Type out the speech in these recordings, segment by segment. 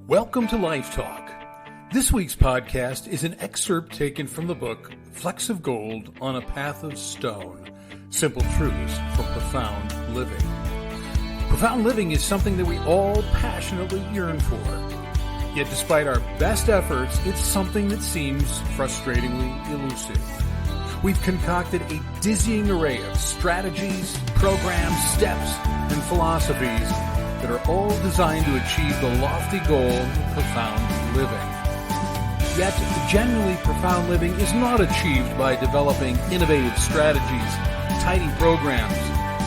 Welcome to Life Talk. This week's podcast is an excerpt taken from the book Flecks of Gold on a Path of Stone, Simple Truths for Profound Living. Profound living is something that we all passionately yearn for. Yet despite our best efforts, it's something that seems frustratingly elusive. We've concocted a dizzying array of strategies, programs, steps, and philosophies that are all designed to achieve the lofty goal of profound living. Yet, genuinely profound living is not achieved by developing innovative strategies, tidy programs,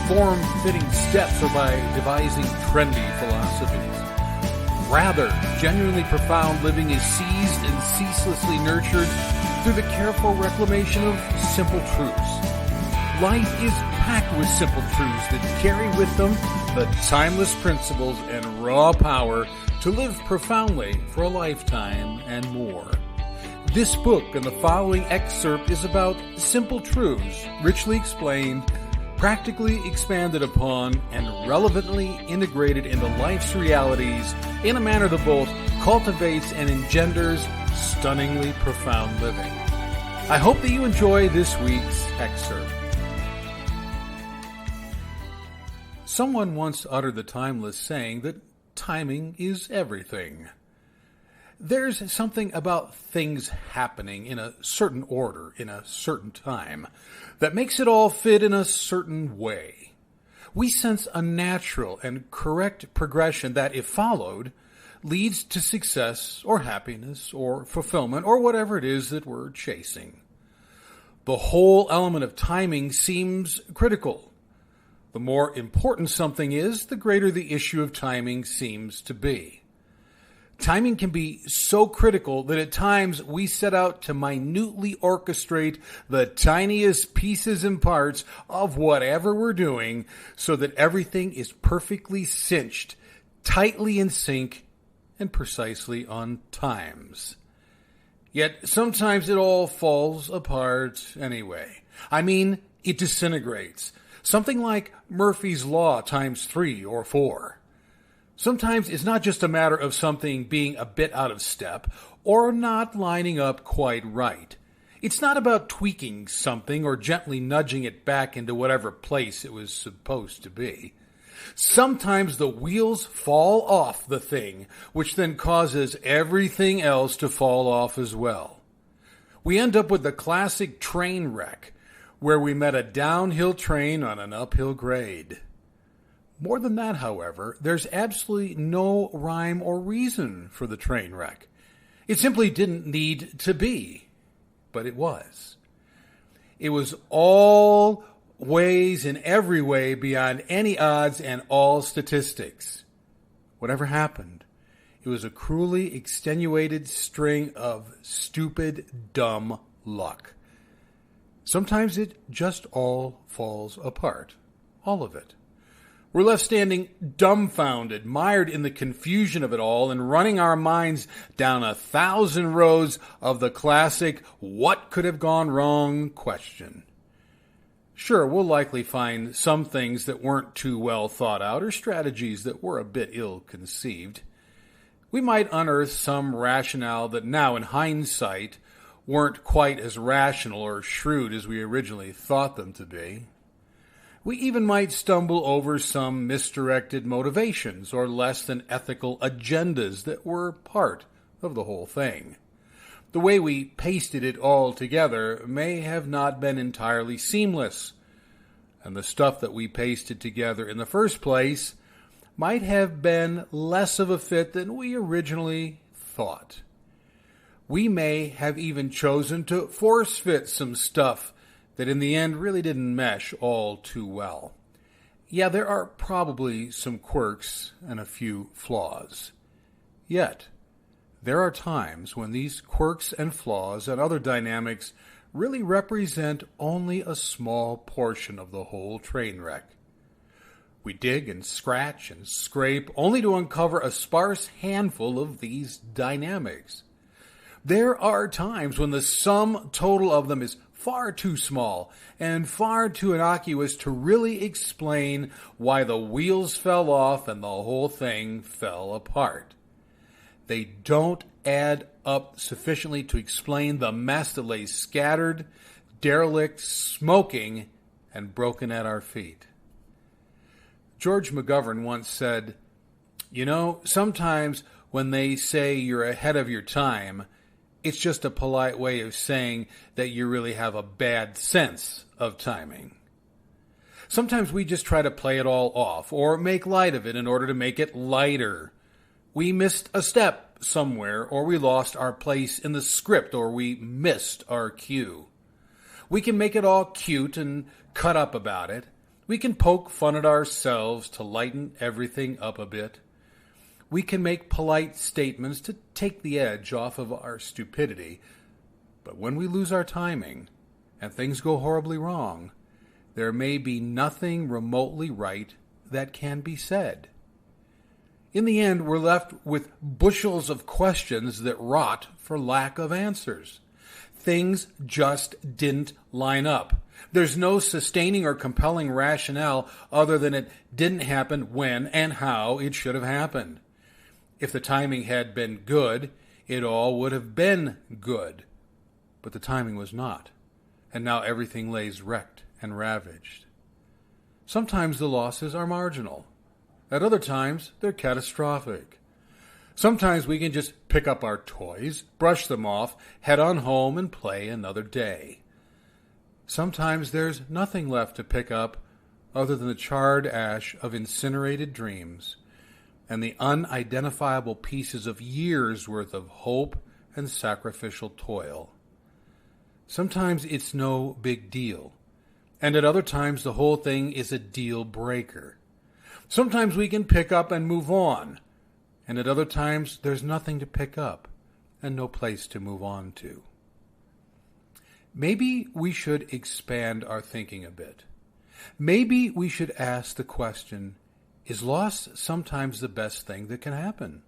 form-fitting steps, or by devising trendy philosophies. Rather, genuinely profound living is seized and ceaselessly nurtured through the careful reclamation of simple truths. Life is packed with simple truths that carry with them the timeless principles and raw power to live profoundly for a lifetime and more. This book and the following excerpt is about simple truths, richly explained, practically expanded upon, and relevantly integrated into life's realities in a manner that both cultivates and engenders stunningly profound living. I hope that you enjoy this week's excerpt. Someone once uttered the timeless saying that timing is everything. There's something about things happening in a certain order, in a certain time, that makes it all fit in a certain way. We sense a natural and correct progression that, if followed, leads to success or happiness or fulfillment or whatever it is that we're chasing. The whole element of timing seems critical. The more important something is, the greater the issue of timing seems to be. Timing can be so critical that at times we set out to minutely orchestrate the tiniest pieces and parts of whatever we're doing so that everything is perfectly cinched, tightly in sync, and precisely on times. Yet sometimes it all falls apart anyway. It disintegrates. Something like Murphy's Law times 3 or 4. Sometimes it's not just a matter of something being a bit out of step or not lining up quite right. It's not about tweaking something or gently nudging it back into whatever place it was supposed to be. Sometimes the wheels fall off the thing, which then causes everything else to fall off as well. We end up with the classic train wreck, where we met a downhill train on an uphill grade. More than that, however, there's absolutely no rhyme or reason for the train wreck. It simply didn't need to be, but it was. It was all ways in every way beyond any odds and all statistics. Whatever happened, it was a cruelly extenuated string of stupid, dumb luck. Sometimes it just all falls apart. All of it. We're left standing dumbfounded, mired in the confusion of it all, and running our minds down 1,000 roads of the classic "what could have gone wrong" question. Sure, we'll likely find some things that weren't too well thought out or strategies that were a bit ill-conceived. We might unearth some rationale that now, in hindsight, weren't quite as rational or shrewd as we originally thought them to be. We even might stumble over some misdirected motivations or less than ethical agendas that were part of the whole thing. The way we pasted it all together may have not been entirely seamless, and the stuff that we pasted together in the first place might have been less of a fit than we originally thought. We may have even chosen to force fit some stuff that in the end really didn't mesh all too well. Yeah, there are probably some quirks and a few flaws. Yet, there are times when these quirks and flaws and other dynamics really represent only a small portion of the whole train wreck. We dig and scratch and scrape only to uncover a sparse handful of these dynamics. There are times when the sum total of them is far too small and far too innocuous to really explain why the wheels fell off and the whole thing fell apart. They don't add up sufficiently to explain the mess that lays scattered, derelict, smoking, and broken at our feet. George McGovern once said, "You know, sometimes when they say you're ahead of your time, it's just a polite way of saying that you really have a bad sense of timing." Sometimes we just try to play it all off or make light of it in order to make it lighter. We missed a step somewhere, or we lost our place in the script, or we missed our cue. We can make it all cute and cut up about it. We can poke fun at ourselves to lighten everything up a bit. We can make polite statements to take the edge off of our stupidity. But when we lose our timing and things go horribly wrong, there may be nothing remotely right that can be said. In the end, we're left with bushels of questions that rot for lack of answers. Things just didn't line up. There's no sustaining or compelling rationale other than it didn't happen when and how it should have happened. If the timing had been good, it all would have been good. But the timing was not, and now everything lays wrecked and ravaged. Sometimes the losses are marginal. At other times, they're catastrophic. Sometimes we can just pick up our toys, brush them off, head on home, and play another day. Sometimes there's nothing left to pick up other than the charred ash of incinerated dreams and the unidentifiable pieces of years' worth of hope and sacrificial toil. Sometimes it's no big deal, and at other times the whole thing is a deal breaker. Sometimes we can pick up and move on, and at other times there's nothing to pick up and no place to move on to. Maybe we should expand our thinking a bit. Maybe we should ask the question, is loss sometimes the best thing that can happen?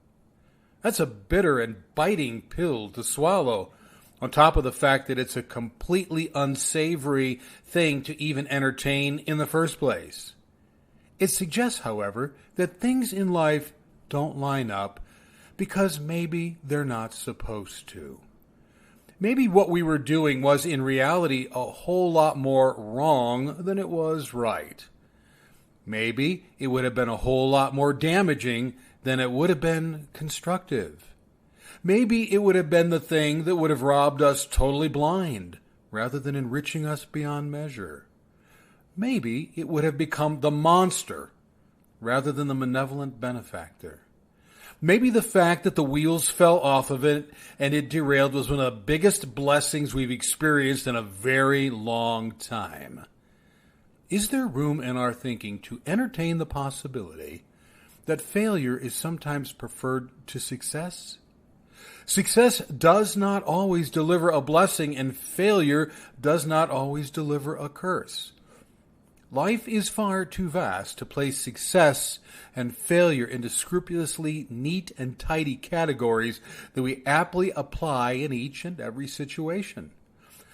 That's a bitter and biting pill to swallow, on top of the fact that it's a completely unsavory thing to even entertain in the first place. It suggests, however, that things in life don't line up because maybe they're not supposed to. Maybe what we were doing was in reality a whole lot more wrong than it was right. Maybe it would have been a whole lot more damaging than it would have been constructive. Maybe it would have been the thing that would have robbed us totally blind rather than enriching us beyond measure. Maybe it would have become the monster rather than the benevolent benefactor. Maybe the fact that the wheels fell off of it and it derailed was one of the biggest blessings we've experienced in a very long time. Is there room in our thinking to entertain the possibility that failure is sometimes preferred to success? Success does not always deliver a blessing, and failure does not always deliver a curse. Life is far too vast to place success and failure into scrupulously neat and tidy categories that we aptly apply in each and every situation.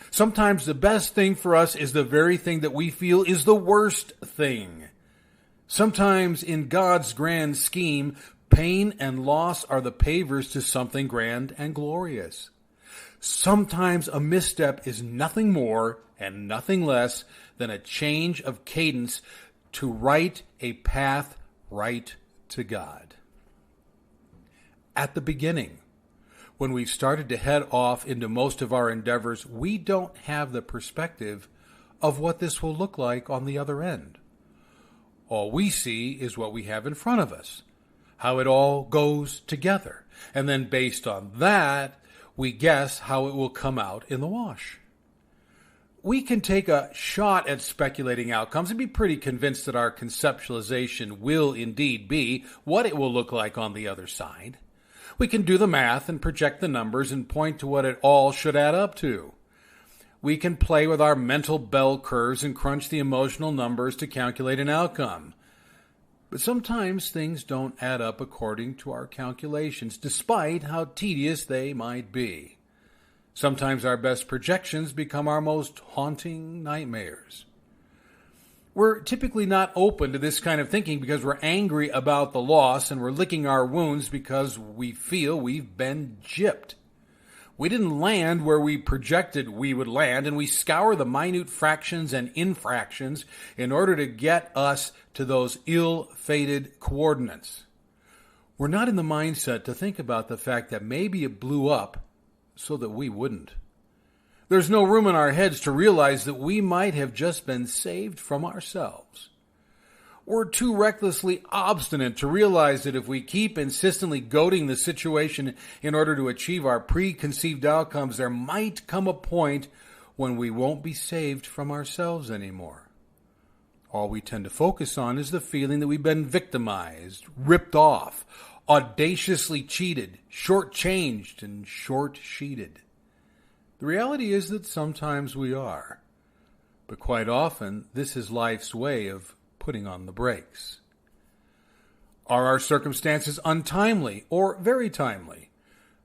Sometimes the best thing for us is the very thing that we feel is the worst thing. Sometimes in God's grand scheme, pain and loss are the pavers to something grand and glorious. Sometimes a misstep is nothing more and nothing less than a change of cadence to write a path right to God. At the beginning, when we started to head off into most of our endeavors, we don't have the perspective of what this will look like on the other end. All we see is what we have in front of us, how it all goes together, and then based on that, we guess how it will come out in the wash. We can take a shot at speculating outcomes and be pretty convinced that our conceptualization will indeed be what it will look like on the other side. We can do the math and project the numbers and point to what it all should add up to. We can play with our mental bell curves and crunch the emotional numbers to calculate an outcome. But sometimes things don't add up according to our calculations, despite how tedious they might be. Sometimes our best projections become our most haunting nightmares. We're typically not open to this kind of thinking because we're angry about the loss and we're licking our wounds because we feel we've been gypped. We didn't land where we projected we would land, and we scour the minute fractions and infractions in order to get us to those ill-fated coordinates. We're not in the mindset to think about the fact that maybe it blew up so that we wouldn't. There's no room in our heads to realize that we might have just been saved from ourselves. We're too recklessly obstinate to realize that if we keep insistently goading the situation in order to achieve our preconceived outcomes, there might come a point when we won't be saved from ourselves anymore. All we tend to focus on is the feeling that we've been victimized, ripped off, audaciously cheated, shortchanged, and short-sheeted. The reality is that sometimes we are, but quite often this is life's way of putting on the brakes. Are our circumstances untimely or very timely?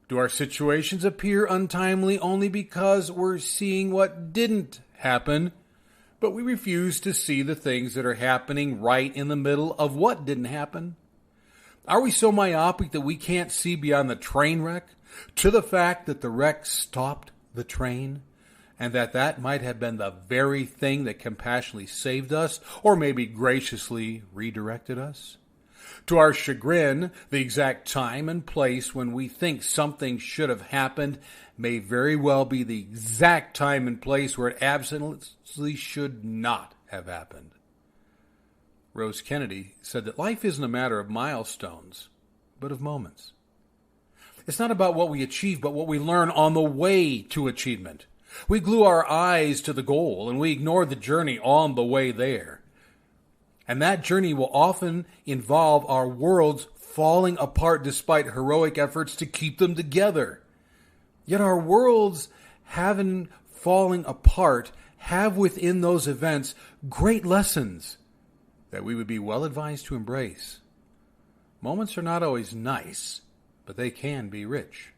Do our situations appear untimely only because we're seeing what didn't happen, but we refuse to see the things that are happening right in the middle of what didn't happen? Are we so myopic that we can't see beyond the train wreck to the fact that the wreck stopped the train, and that might have been the very thing that compassionately saved us, or maybe graciously redirected us? To our chagrin, the exact time and place when we think something should have happened may very well be the exact time and place where it absolutely should not have happened. Rose Kennedy said that life isn't a matter of milestones, but of moments. It's not about what we achieve, but what we learn on the way to achievement. We glue our eyes to the goal, and we ignore the journey on the way there. And that journey will often involve our worlds falling apart despite heroic efforts to keep them together. Yet our worlds, having falling apart, have within those events great lessons that we would be well advised to embrace. Moments are not always nice, but they can be rich.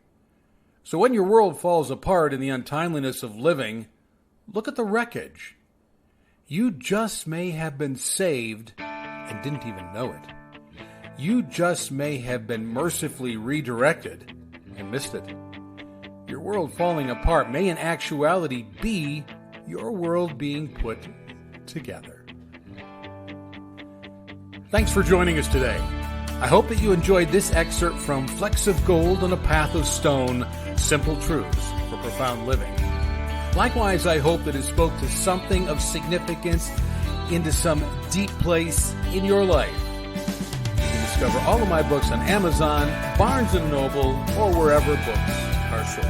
So when your world falls apart in the untimeliness of living, look at the wreckage. You just may have been saved and didn't even know it. You just may have been mercifully redirected and missed it. Your world falling apart may in actuality be your world being put together. Thanks for joining us today. I hope that you enjoyed this excerpt from Flecks of Gold on a Path of Stone, Simple Truths for Profound Living. Likewise, I hope that it spoke to something of significance into some deep place in your life. You can discover all of my books on Amazon, Barnes & Noble, or wherever books are sold.